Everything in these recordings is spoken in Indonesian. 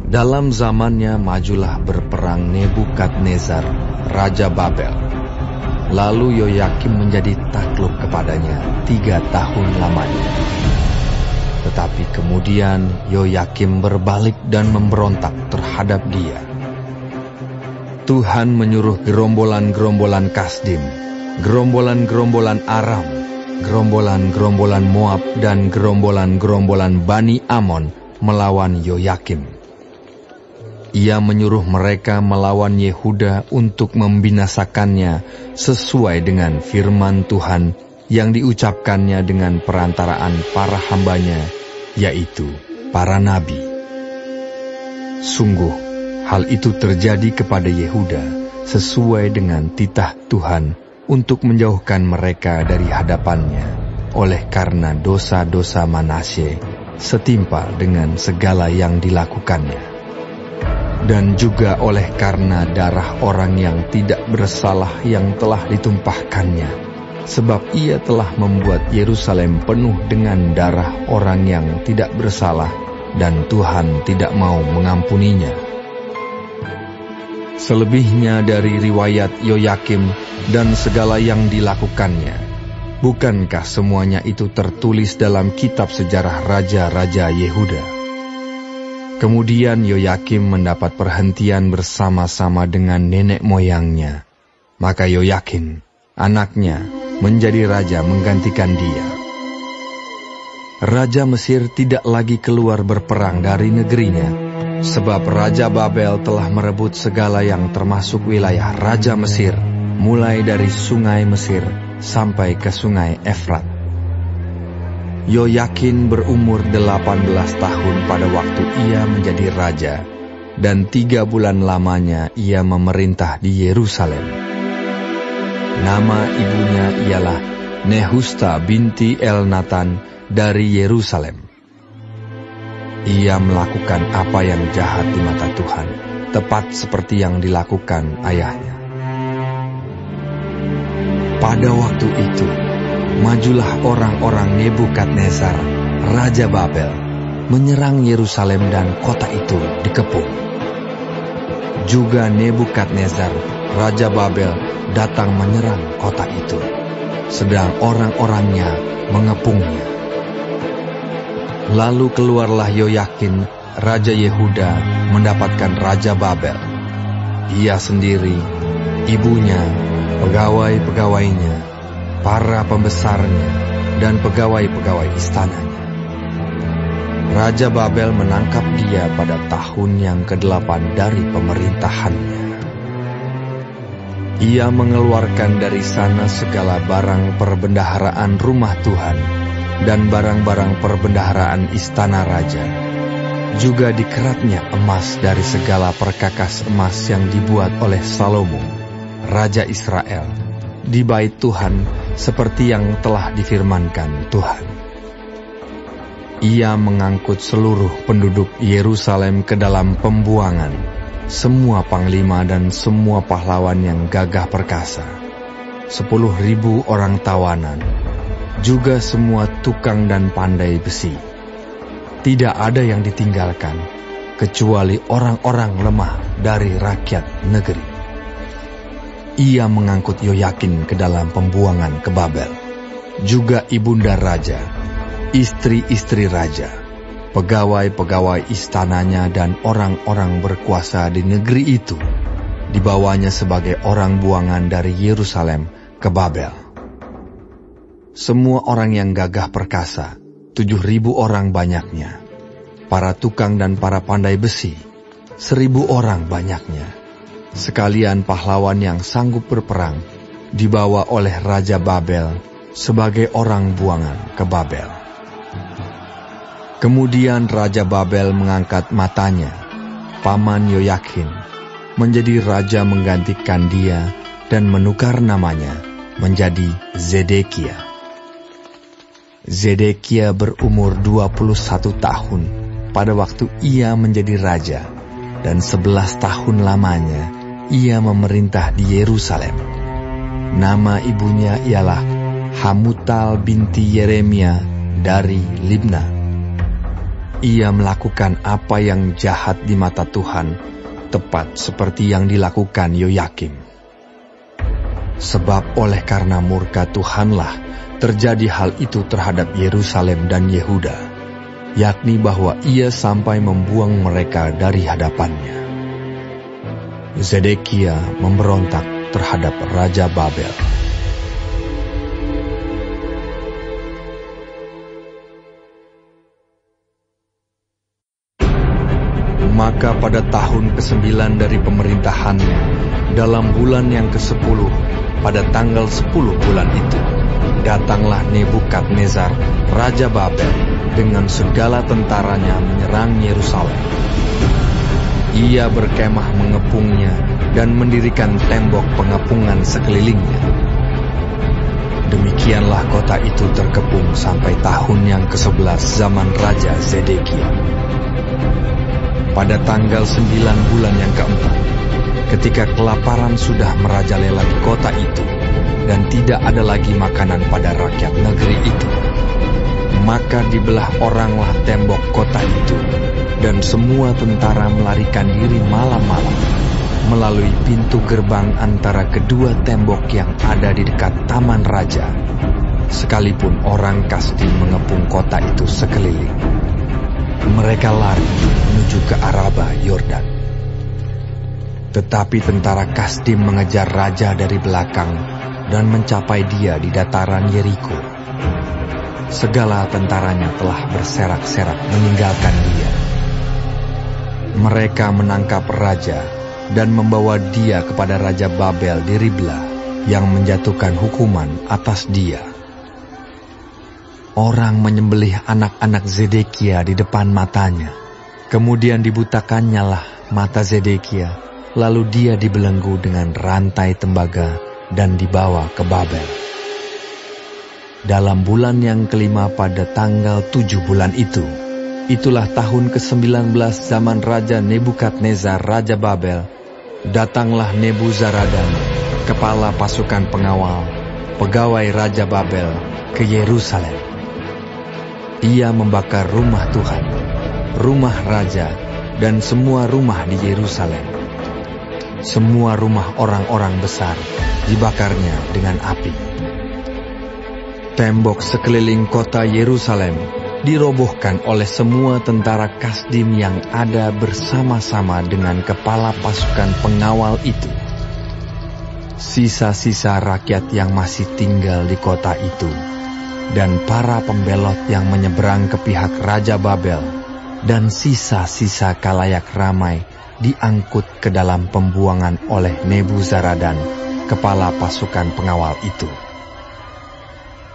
Dalam zamannya majulah berperang Nebukadnezar, Raja Babel. Lalu Yoyakim menjadi takluk kepadanya 3 tahun lamanya. Tetapi kemudian Yoyakim berbalik dan memberontak terhadap dia. Tuhan menyuruh gerombolan-gerombolan Kasdim, gerombolan-gerombolan Aram, gerombolan-gerombolan Moab, dan gerombolan-gerombolan Bani Amon melawan Yoyakim. Ia menyuruh mereka melawan Yehuda untuk membinasakannya sesuai dengan firman Tuhan yang diucapkannya dengan perantaraan para hambanya, yaitu para nabi. Sungguh, hal itu terjadi kepada Yehuda sesuai dengan titah Tuhan untuk menjauhkan mereka dari hadapannya, oleh karena dosa-dosa Manasye setimpal dengan segala yang dilakukannya. Dan juga oleh karena darah orang yang tidak bersalah yang telah ditumpahkannya, sebab ia telah membuat Yerusalem penuh dengan darah orang yang tidak bersalah, dan Tuhan tidak mau mengampuninya. Selebihnya dari riwayat Yoyakim dan segala yang dilakukannya, bukankah semuanya itu tertulis dalam kitab sejarah raja-raja Yehuda? Kemudian Yoyakim mendapat perhentian bersama-sama dengan nenek moyangnya. Maka Yoyakim, anaknya, menjadi raja menggantikan dia. Raja Mesir tidak lagi keluar berperang dari negerinya, sebab Raja Babel telah merebut segala yang termasuk wilayah Raja Mesir, mulai dari sungai Mesir sampai ke sungai Efrat. Yoyakin berumur 18 tahun pada waktu ia menjadi raja, dan 3 bulan lamanya ia memerintah di Yerusalem. Nama ibunya ialah Nehusta binti Elnatan dari Yerusalem. Ia melakukan apa yang jahat di mata Tuhan, tepat seperti yang dilakukan ayahnya. Pada waktu itu, majulah orang-orang Nebukadnezar, Raja Babel, menyerang Yerusalem dan kota itu dikepung. Juga Nebukadnezar, Raja Babel, datang menyerang kota itu, sedang orang-orangnya mengepungnya. Lalu keluarlah Yoyakin, Raja Yehuda, mendapatkan Raja Babel. Ia sendiri, ibunya, pegawai-pegawainya, para pembesarnya, dan pegawai-pegawai istananya. Raja Babel menangkap dia pada tahun yang ke-8 dari pemerintahannya. Ia mengeluarkan dari sana segala barang perbendaharaan rumah Tuhan dan barang-barang perbendaharaan istana raja. Juga dikeratnya emas dari segala perkakas emas yang dibuat oleh Salomo, Raja Israel, di bait Tuhan, seperti yang telah difirmankan Tuhan. Ia mengangkut seluruh penduduk Yerusalem ke dalam pembuangan, semua panglima dan semua pahlawan yang gagah perkasa, 10.000 orang tawanan, juga semua tukang dan pandai besi. Tidak ada yang ditinggalkan, kecuali orang-orang lemah dari rakyat negeri. Ia mengangkut Yoyakin ke dalam pembuangan ke Babel, juga ibunda raja, istri-istri raja, pegawai-pegawai istananya dan orang-orang berkuasa di negeri itu, dibawanya sebagai orang buangan dari Yerusalem ke Babel. Semua orang yang gagah perkasa, 7.000 orang banyaknya, para tukang dan para pandai besi, 1.000 orang banyaknya. Sekalian pahlawan yang sanggup berperang dibawa oleh Raja Babel sebagai orang buangan ke Babel. Kemudian Raja Babel mengangkat matanya, paman Yoyakin, menjadi raja menggantikan dia dan menukar namanya menjadi Zedekia. Zedekia berumur 21 tahun pada waktu ia menjadi raja, dan 11 tahun lamanya ia memerintah di Yerusalem. Nama ibunya ialah Hamutal binti Yeremia dari Libna. ia melakukan apa yang jahat di mata Tuhan, tepat seperti yang dilakukan Yoyakim. Sebab oleh karena murka Tuhanlah terjadi hal itu terhadap Yerusalem dan Yehuda, yakni bahwa ia sampai membuang mereka dari hadapannya. Zedekia memberontak terhadap Raja Babel. Maka pada tahun ke-9 dari pemerintahannya, dalam bulan yang ke-10, pada tanggal 10 bulan itu, datanglah Nebukadnezar, Raja Babel, dengan segala tentaranya menyerang Yerusalem. Ia berkemah mengepungnya dan mendirikan tembok pengepungan sekelilingnya. Demikianlah kota itu terkepung sampai tahun yang ke-11 zaman Raja Zedekia. Pada tanggal 9 bulan yang keempat, ketika kelaparan sudah merajalela di kota itu, dan tidak ada lagi makanan pada rakyat negeri itu, maka dibelah oranglah tembok kota itu, dan semua tentara melarikan diri malam-malam melalui pintu gerbang antara kedua tembok yang ada di dekat Taman Raja, sekalipun orang Kasdim mengepung kota itu sekeliling. Mereka lari menuju ke Araba Yordan. Tetapi tentara Kasdim mengejar raja dari belakang dan mencapai dia di dataran Yeriko. Segala tentaranya telah berserak-serak meninggalkan dia. Mereka menangkap raja dan membawa dia kepada Raja Babel di Ribla yang menjatuhkan hukuman atas dia. Orang menyembelih anak-anak Zedekia di depan matanya. Kemudian dibutakannya lah mata Zedekia, lalu dia dibelenggu dengan rantai tembaga dan dibawa ke Babel. Dalam bulan yang kelima pada tanggal 7 bulan itu, itulah tahun ke-19 zaman Raja Nebukadnezar, Raja Babel, datanglah Nebuzaradan, kepala pasukan pengawal, pegawai Raja Babel, ke Yerusalem. Ia membakar rumah Tuhan, rumah raja, dan semua rumah di Yerusalem. Semua rumah orang-orang besar dibakarnya dengan api. Tembok sekeliling kota Yerusalem dirobohkan oleh semua tentara Kasdim yang ada bersama-sama dengan kepala pasukan pengawal itu. Sisa-sisa rakyat yang masih tinggal di kota itu dan para pembelot yang menyeberang ke pihak Raja Babel dan sisa-sisa kalayak ramai diangkut ke dalam pembuangan oleh Nebuzaradan, kepala pasukan pengawal itu.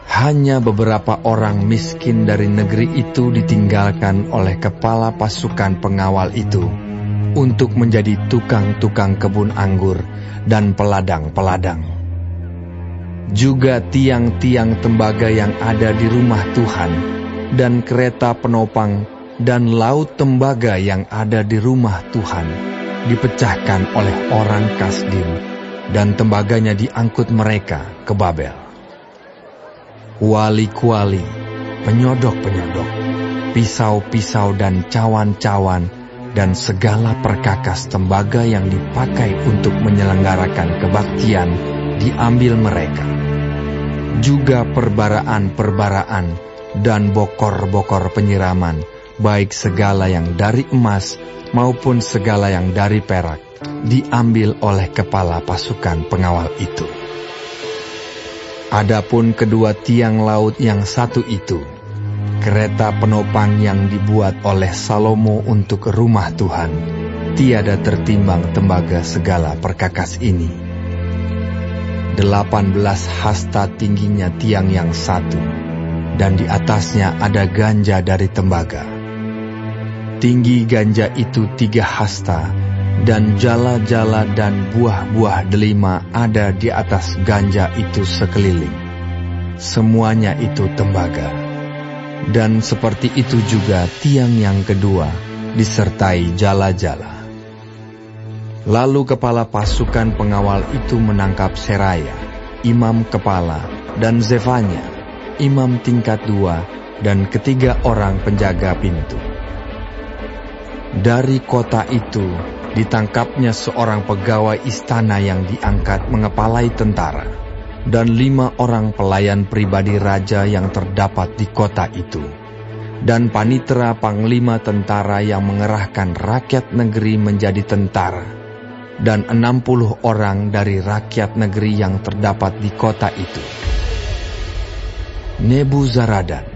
Hanya beberapa orang miskin dari negeri itu ditinggalkan oleh kepala pasukan pengawal itu untuk menjadi tukang-tukang kebun anggur dan peladang-peladang. Juga tiang-tiang tembaga yang ada di rumah Tuhan, dan kereta penopang dan laut tembaga yang ada di rumah Tuhan dipecahkan oleh orang Kasdim, dan tembaganya diangkut mereka ke Babel. Kuali-kuali, penyodok-penyodok, pisau-pisau dan cawan-cawan, dan segala perkakas tembaga yang dipakai untuk menyelenggarakan kebaktian diambil mereka. Juga perbaraan-perbaraan dan bokor-bokor penyiraman, baik segala yang dari emas maupun segala yang dari perak, diambil oleh kepala pasukan pengawal itu. Adapun kedua tiang laut yang satu itu, kereta penopang yang dibuat oleh Salomo untuk rumah Tuhan, tiada tertimbang tembaga segala perkakas ini. 18 hasta tingginya tiang yang satu, dan di atasnya ada ganja dari tembaga. Tinggi ganja itu 3 hasta, dan jala-jala dan buah-buah delima ada di atas ganja itu sekeliling. Semuanya itu tembaga. Dan seperti itu juga tiang yang kedua, disertai jala-jala. Lalu kepala pasukan pengawal itu menangkap Seraya, imam kepala, dan Zefanya, imam tingkat 2, dan ketiga orang penjaga pintu. Dari kota itu ditangkapnya seorang pegawai istana yang diangkat mengepalai tentara, dan 5 orang pelayan pribadi raja yang terdapat di kota itu, dan panitera panglima tentara yang mengerahkan rakyat negeri menjadi tentara, dan 60 orang dari rakyat negeri yang terdapat di kota itu. Nebuzaradan,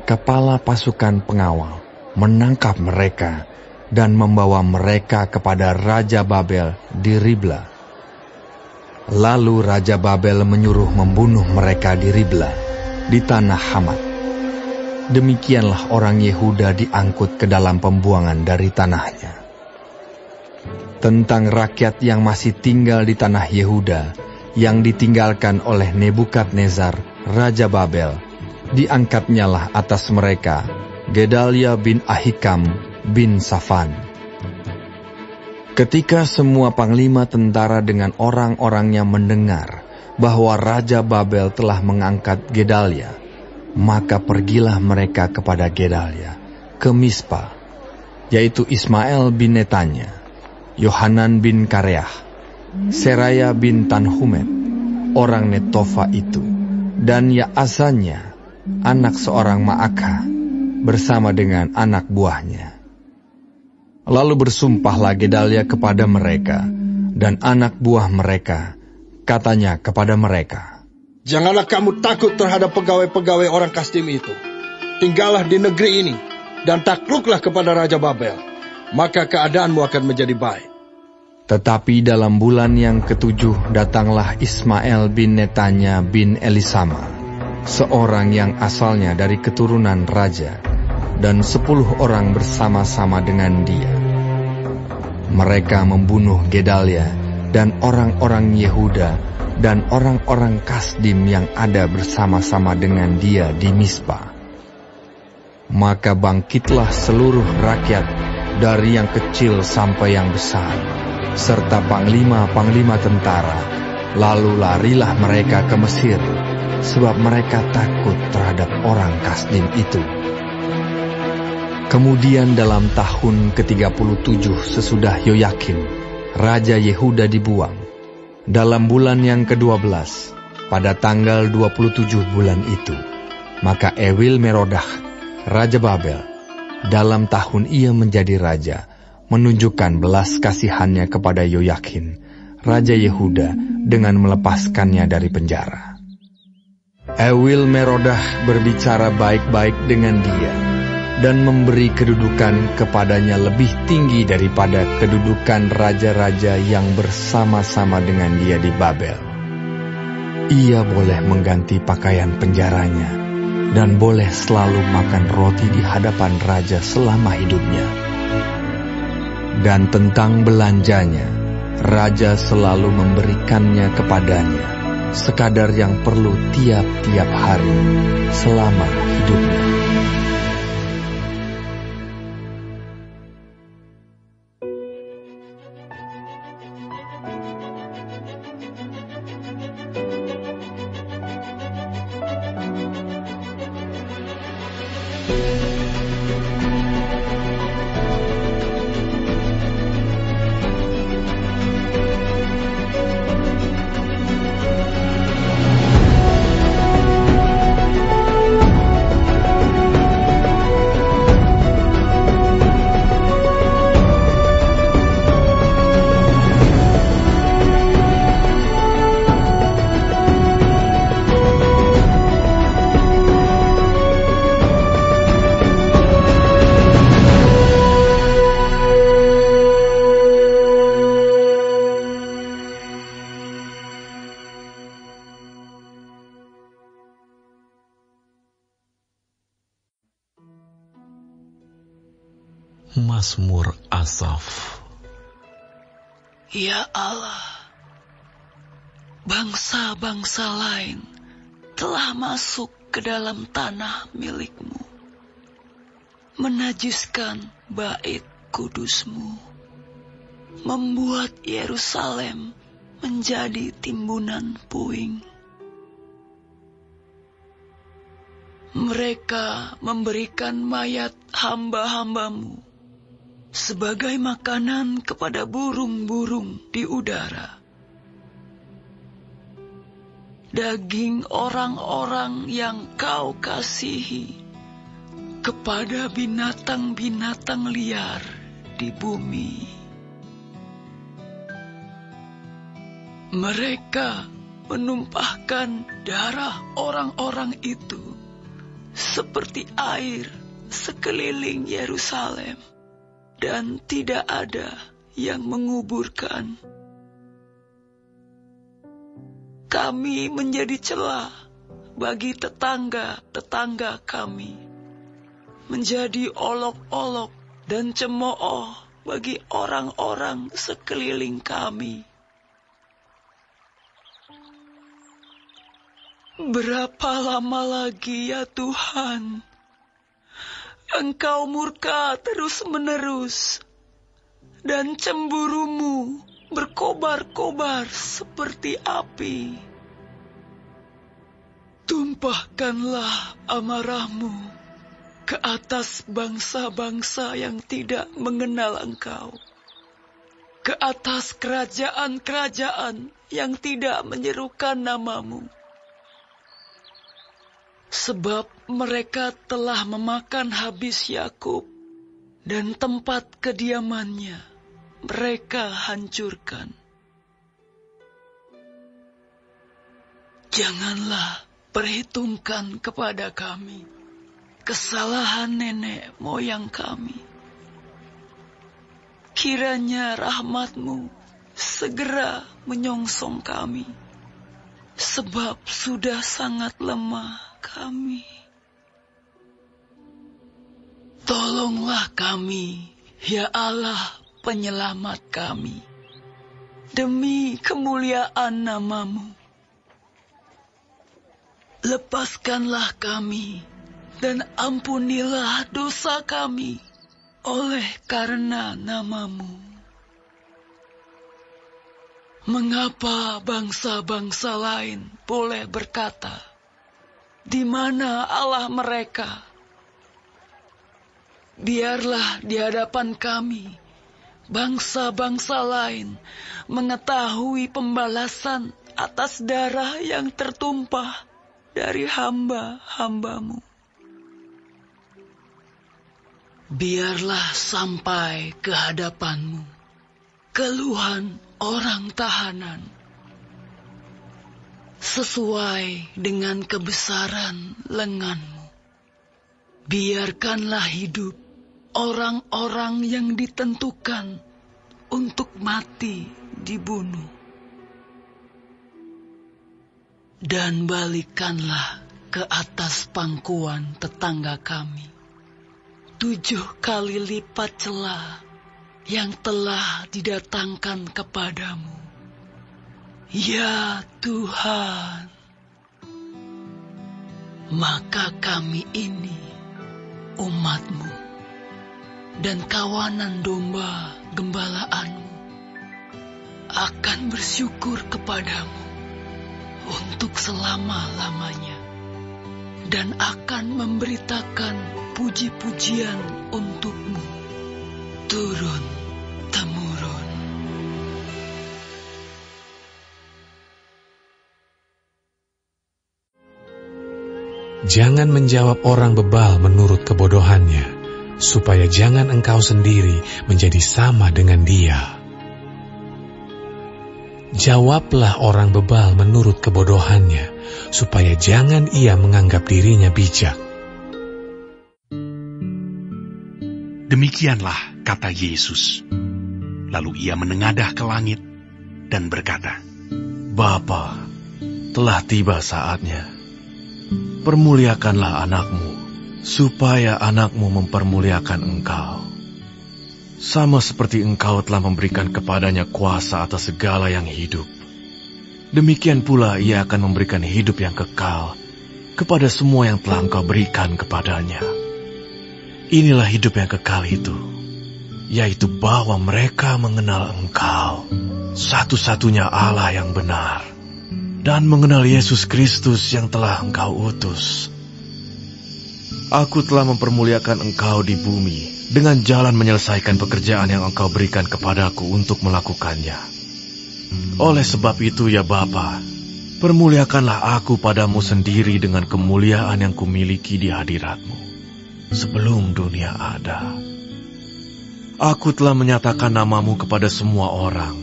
kepala pasukan pengawal, menangkap mereka dan membawa mereka kepada Raja Babel di Ribla. Lalu Raja Babel menyuruh membunuh mereka di Ribla, di tanah Hamat. Demikianlah orang Yehuda diangkut ke dalam pembuangan dari tanahnya. Tentang rakyat yang masih tinggal di tanah Yehuda, yang ditinggalkan oleh Nebukadnezar, Raja Babel, diangkatnyalah atas mereka Gedalia bin Ahikam bin Safan. Ketika semua panglima tentara dengan orang-orangnya mendengar bahwa Raja Babel telah mengangkat Gedalia, maka pergilah mereka kepada Gedalia ke Mispa, yaitu Ismael bin Netanya, Yohanan bin Kareah, Seraya bin Tanhumet, orang Netofa itu, dan Yaazania, anak seorang Maakah, bersama dengan anak buahnya. Lalu bersumpahlah Gedalia kepada mereka dan anak buah mereka, katanya kepada mereka, "Janganlah kamu takut terhadap pegawai-pegawai orang Kasdim itu. Tinggallah di negeri ini dan takluklah kepada Raja Babel, maka keadaanmu akan menjadi baik." Tetapi dalam bulan yang ke-7 datanglah Ismael bin Netanya bin Elisama, seorang yang asalnya dari keturunan raja, dan 10 orang bersama-sama dengan dia. Mereka membunuh Gedalia dan orang-orang Yehuda dan orang-orang Kasdim yang ada bersama-sama dengan dia di Mispa. Maka bangkitlah seluruh rakyat dari yang kecil sampai yang besar, serta panglima-panglima tentara, lalu larilah mereka ke Mesir, sebab mereka takut terhadap orang Kasdim itu. Kemudian dalam tahun ke-37 sesudah Yoyakim, Raja Yehuda dibuang, dalam bulan yang ke-12, pada tanggal 27 bulan itu, maka Ewil Merodah, Raja Babel, dalam tahun ia menjadi raja, menunjukkan belas kasihannya kepada Yoyakin, Raja Yehuda, dengan melepaskannya dari penjara. Ewil Merodah berbicara baik-baik dengan dia, dan memberi kedudukan kepadanya lebih tinggi daripada kedudukan raja-raja yang bersama-sama dengan dia di Babel. Ia boleh mengganti pakaian penjaranya, dan boleh selalu makan roti di hadapan raja selama hidupnya. Dan tentang belanjanya, raja selalu memberikannya kepadanya, sekadar yang perlu tiap-tiap hari selama hidupnya. Mazmur Asaf. Ya Allah, bangsa-bangsa lain telah masuk ke dalam tanah milik-Mu, menajiskan bait kudus-Mu, membuat Yerusalem menjadi timbunan puing. Mereka memberikan mayat hamba-hamba-Mu sebagai makanan kepada burung-burung di udara. Daging orang-orang yang kau kasihi kepada binatang-binatang liar di bumi. Mereka menumpahkan darah orang-orang itu seperti air sekeliling Yerusalem, dan tidak ada yang menguburkan. Kami menjadi celah bagi tetangga-tetangga kami, menjadi olok-olok dan cemooh bagi orang-orang sekeliling kami. Berapa lama lagi ya Tuhan, Engkau murka terus-menerus, dan cemburumu berkobar-kobar seperti api. Tumpahkanlah amarahmu ke atas bangsa-bangsa yang tidak mengenal Engkau, ke atas kerajaan-kerajaan yang tidak menyerukan namamu. Sebab mereka telah memakan habis Yakub, dan tempat kediamannya mereka hancurkan. Janganlah perhitungkan kepada kami kesalahan nenek moyang kami. Kiranya rahmat-Mu segera menyongsong kami, sebab sudah sangat lemah kami. Tolonglah kami, ya Allah penyelamat kami, demi kemuliaan nama-Mu. Lepaskanlah kami dan ampunilah dosa kami oleh karena nama-Mu. Mengapa bangsa-bangsa lain boleh berkata, di mana Allah mereka? Biarlah di hadapan kami bangsa-bangsa lain mengetahui pembalasan atas darah yang tertumpah dari hamba-hamba-Mu. Biarlah sampai ke hadapan-Mu keluhan orang tahanan, sesuai dengan kebesaran lengan-Mu. Biarkanlah hidup orang-orang yang ditentukan untuk mati dibunuh. Dan balikkanlah ke atas pangkuan tetangga kami 7 kali lipat celah yang telah didatangkan kepadamu, ya Tuhan. Maka kami ini umat-Mu dan kawanan domba gembalaan-Mu akan bersyukur kepadamu untuk selama-lamanya, dan akan memberitakan puji-pujian untuk-Mu turun-temurun. Jangan menjawab orang bebal menurut kebodohannya, supaya jangan engkau sendiri menjadi sama dengan dia. Jawablah orang bebal menurut kebodohannya, supaya jangan ia menganggap dirinya bijak. Demikianlah kata Yesus. Lalu ia menengadah ke langit dan berkata, Bapa, telah tiba saatnya. Permuliakanlah anakmu, supaya anakmu mempermuliakan engkau. Sama seperti engkau telah memberikan kepadanya kuasa atas segala yang hidup. Demikian pula ia akan memberikan hidup yang kekal kepada semua yang telah engkau berikan kepadanya. Inilah hidup yang kekal itu, yaitu bahwa mereka mengenal engkau, satu-satunya Allah yang benar, dan mengenal Yesus Kristus yang telah engkau utus. Aku telah mempermuliakan Engkau di bumi dengan jalan menyelesaikan pekerjaan yang Engkau berikan kepadaku untuk melakukannya. Oleh sebab itu ya Bapa, permuliakanlah aku padamu sendiri dengan kemuliaan yang kumiliki di hadirat-Mu sebelum dunia ada. Aku telah menyatakan nama-Mu kepada semua orang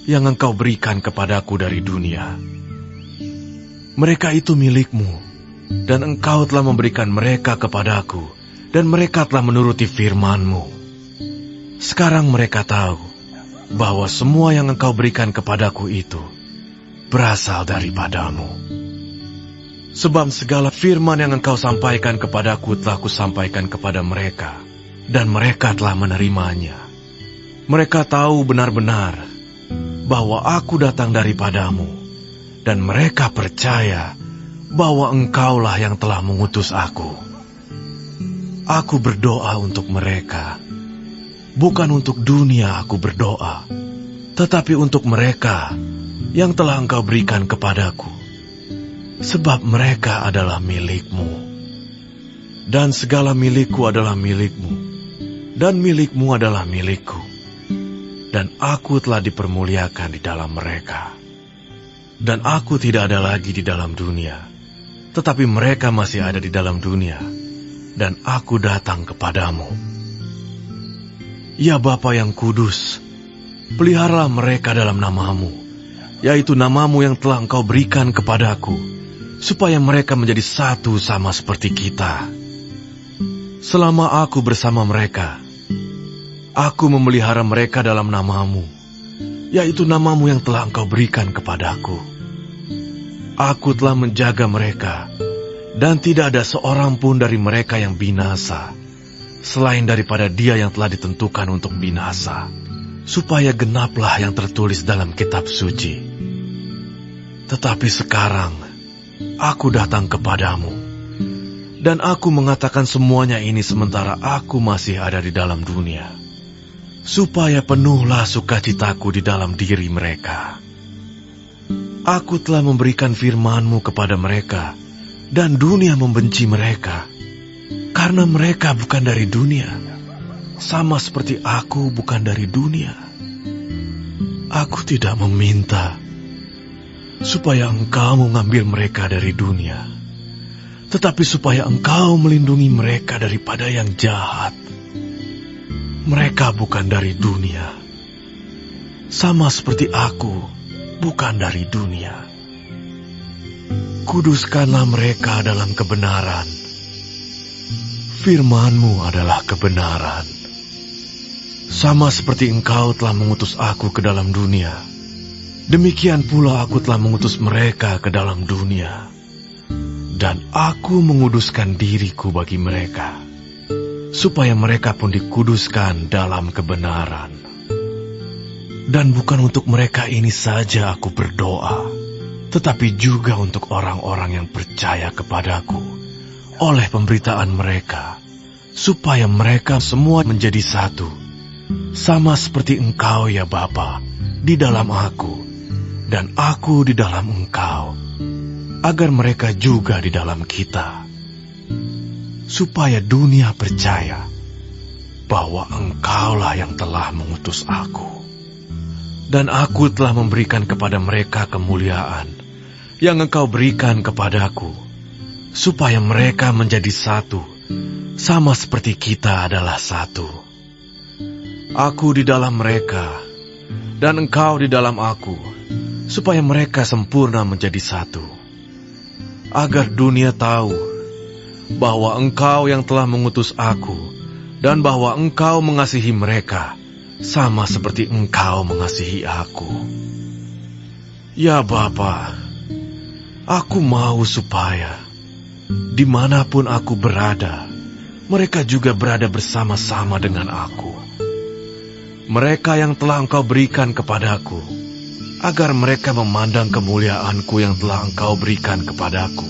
yang Engkau berikan kepadaku dari dunia. Mereka itu milik-Mu, dan Engkau telah memberikan mereka kepadaku, dan mereka telah menuruti firman-Mu. Sekarang mereka tahu bahwa semua yang Engkau berikan kepadaku itu berasal daripada-Mu. Sebab segala firman yang Engkau sampaikan kepadaku telah Kusampaikan kepada mereka, dan mereka telah menerimanya. Mereka tahu benar-benar bahwa aku datang daripada-Mu, dan mereka percaya bahwa Engkaulah yang telah mengutus aku. Aku berdoa untuk mereka. Bukan untuk dunia aku berdoa, tetapi untuk mereka yang telah Engkau berikan kepadaku. Sebab mereka adalah milik-Mu. Dan segala milikku adalah milik-Mu, dan milik-Mu adalah milikku. Dan aku telah dipermuliakan di dalam mereka. Dan aku tidak ada lagi di dalam dunia, tetapi mereka masih ada di dalam dunia, dan aku datang kepadamu. Ya Bapa yang kudus, peliharalah mereka dalam nama-Mu, yaitu nama-Mu yang telah Engkau berikan kepadaku, supaya mereka menjadi satu sama seperti kita. Selama aku bersama mereka, aku memelihara mereka dalam nama-Mu, yaitu nama-Mu yang telah Engkau berikan kepadaku. Aku telah menjaga mereka, dan tidak ada seorang pun dari mereka yang binasa, selain daripada dia yang telah ditentukan untuk binasa, supaya genaplah yang tertulis dalam kitab suci. Tetapi sekarang, aku datang kepadamu, dan aku mengatakan semuanya ini sementara aku masih ada di dalam dunia, supaya penuhlah sukacitaku di dalam diri mereka. Aku telah memberikan firman-Mu kepada mereka, dan dunia membenci mereka, karena mereka bukan dari dunia, sama seperti aku bukan dari dunia. Aku tidak meminta supaya Engkau mengambil mereka dari dunia, tetapi supaya Engkau melindungi mereka daripada yang jahat. Mereka bukan dari dunia, sama seperti aku bukan dari dunia. Kuduskanlah mereka dalam kebenaran. Firman-Mu adalah kebenaran. Sama seperti Engkau telah mengutus aku ke dalam dunia, demikian pula aku telah mengutus mereka ke dalam dunia. Dan aku menguduskan diriku bagi mereka, supaya mereka pun dikuduskan dalam kebenaran. Dan bukan untuk mereka ini saja aku berdoa, tetapi juga untuk orang-orang yang percaya kepadaku oleh pemberitaan mereka, supaya mereka semua menjadi satu, sama seperti Engkau ya Bapa, di dalam aku, dan aku di dalam Engkau, agar mereka juga di dalam kita, supaya dunia percaya bahwa Engkaulah yang telah mengutus aku. Dan aku telah memberikan kepada mereka kemuliaan yang Engkau berikan kepadaku, supaya mereka menjadi satu, sama seperti kita adalah satu. Aku di dalam mereka, dan Engkau di dalam aku, supaya mereka sempurna menjadi satu. Agar dunia tahu bahwa Engkau yang telah mengutus aku, dan bahwa Engkau mengasihi mereka, sama seperti Engkau mengasihi aku. Ya Bapa, aku mau supaya dimanapun aku berada, mereka juga berada bersama-sama dengan aku. Mereka yang telah Engkau berikan kepadaku, agar mereka memandang kemuliaanku yang telah Engkau berikan kepadaku.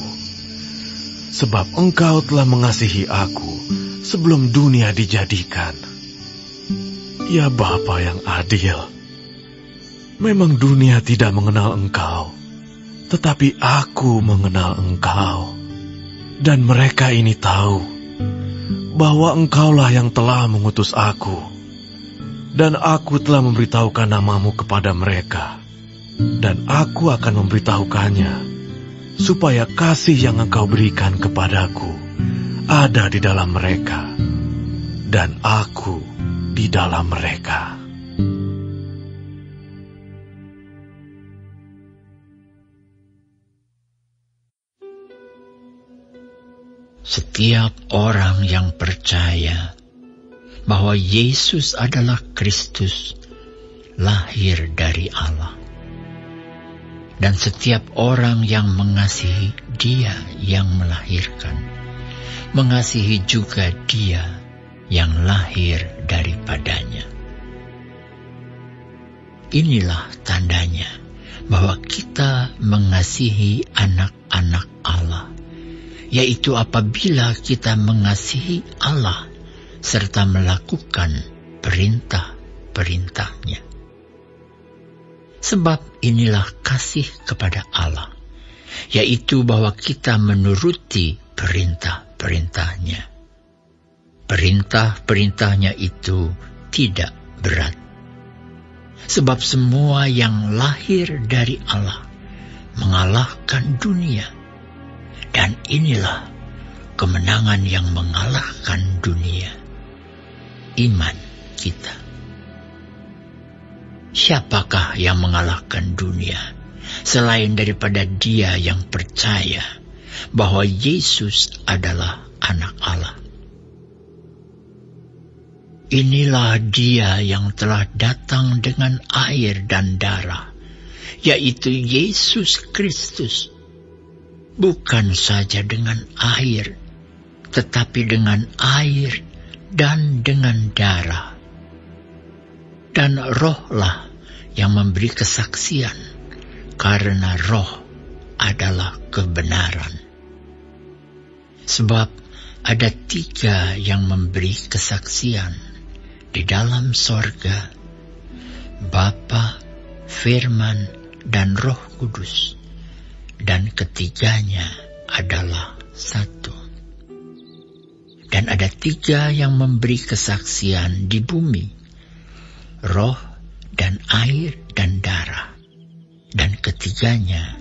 Sebab Engkau telah mengasihi aku sebelum dunia dijadikan. Ya Bapa yang adil, memang dunia tidak mengenal Engkau, tetapi aku mengenal Engkau. Dan mereka ini tahu bahwa Engkaulah yang telah mengutus aku, dan aku telah memberitahukan namamu kepada mereka, dan aku akan memberitahukannya, supaya kasih yang Engkau berikan kepadaku ada di dalam mereka, dan aku di dalam mereka. Setiap orang yang percaya bahwa Yesus adalah Kristus, lahir dari Allah. Dan setiap orang yang mengasihi Dia yang melahirkan, mengasihi juga Dia yang lahir daripadanya. Inilah tandanya bahwa kita mengasihi anak-anak Allah, yaitu apabila kita mengasihi Allah serta melakukan perintah-perintahnya. Sebab inilah kasih kepada Allah, yaitu bahwa kita menuruti perintah-perintahnya. Perintah-perintahnya itu tidak berat. Sebab semua yang lahir dari Allah mengalahkan dunia. Dan inilah kemenangan yang mengalahkan dunia, iman kita. Siapakah yang mengalahkan dunia selain daripada dia yang percaya bahwa Yesus adalah anak Allah? Inilah Dia yang telah datang dengan air dan darah, yaitu Yesus Kristus. Bukan saja dengan air, tetapi dengan air dan dengan darah. Dan Rohlah yang memberi kesaksian, karena Roh adalah kebenaran. Sebab ada 3 yang memberi kesaksian di dalam sorga, Bapa, Firman, dan Roh Kudus. Dan ketiganya adalah satu. Dan ada 3 yang memberi kesaksian di bumi, roh dan air dan darah. Dan ketiganya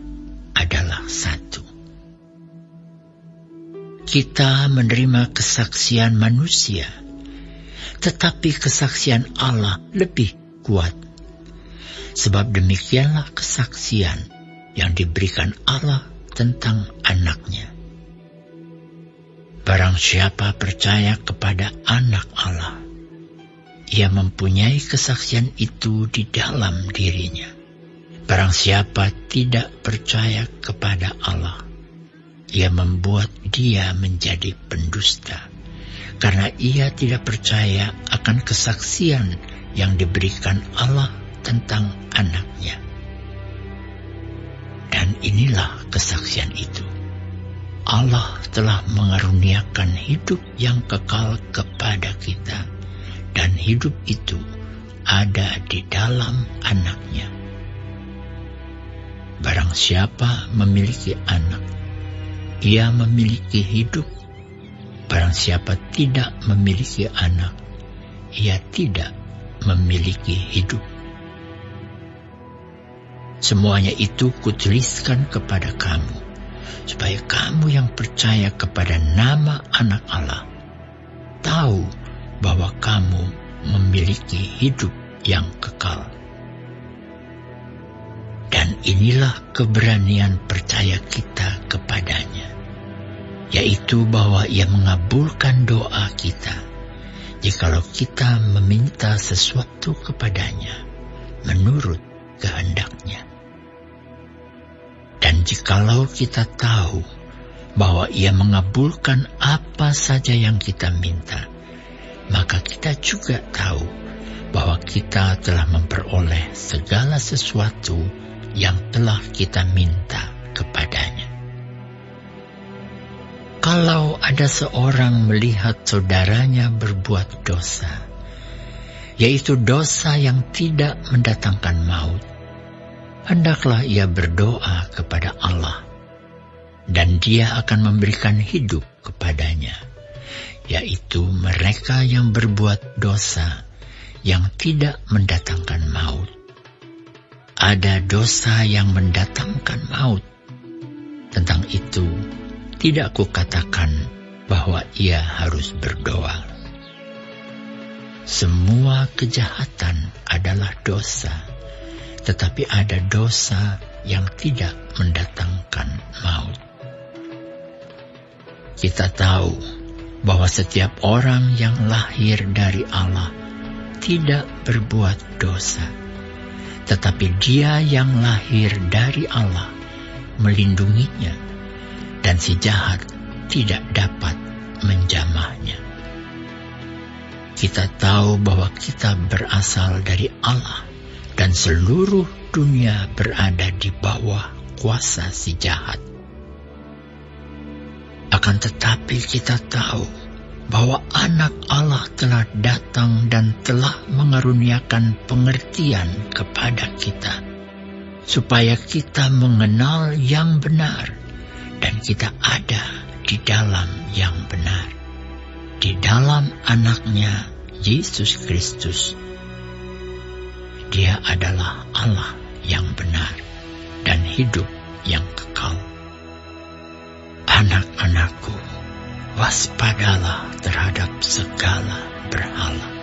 adalah satu. Kita menerima kesaksian manusia, tetapi kesaksian Allah lebih kuat. Sebab demikianlah kesaksian yang diberikan Allah tentang anaknya. Barang siapa percaya kepada anak Allah, ia mempunyai kesaksian itu di dalam dirinya. Barang siapa tidak percaya kepada Allah, ia membuat dia menjadi pendusta, karena ia tidak percaya akan kesaksian yang diberikan Allah tentang anaknya. Dan inilah kesaksian itu. Allah telah mengaruniakan hidup yang kekal kepada kita, dan hidup itu ada di dalam anaknya. Barang siapa memiliki anak, ia memiliki hidup. Barang siapa tidak memiliki anak, ia tidak memiliki hidup. Semuanya itu kutuliskan kepada kamu, supaya kamu yang percaya kepada nama anak Allah, tahu bahwa kamu memiliki hidup yang kekal. Dan inilah keberanian percaya kita kepadanya, yaitu bahwa Ia mengabulkan doa kita, jikalau kita meminta sesuatu kepadanya menurut kehendak-Nya. Dan jikalau kita tahu bahwa Ia mengabulkan apa saja yang kita minta, maka kita juga tahu bahwa kita telah memperoleh segala sesuatu yang telah kita minta kepadanya. Kalau ada seorang melihat saudaranya berbuat dosa, yaitu dosa yang tidak mendatangkan maut, hendaklah ia berdoa kepada Allah, dan Dia akan memberikan hidup kepadanya, yaitu mereka yang berbuat dosa yang tidak mendatangkan maut. Ada dosa yang mendatangkan maut. Tentang itu, tidak kukatakan bahwa ia harus berdoa. Semua kejahatan adalah dosa, tetapi ada dosa yang tidak mendatangkan maut. Kita tahu bahwa setiap orang yang lahir dari Allah tidak berbuat dosa, tetapi Dia yang lahir dari Allah melindunginya, dan si jahat tidak dapat menjamahnya. Kita tahu bahwa kita berasal dari Allah, dan seluruh dunia berada di bawah kuasa si jahat. Akan tetapi kita tahu bahwa Anak Allah telah datang dan telah mengaruniakan pengertian kepada kita, supaya kita mengenal yang benar, dan kita ada di dalam yang benar, di dalam Anaknya Yesus Kristus. Dia adalah Allah yang benar dan hidup yang kekal. Anak-anakku, waspadalah terhadap segala berhala.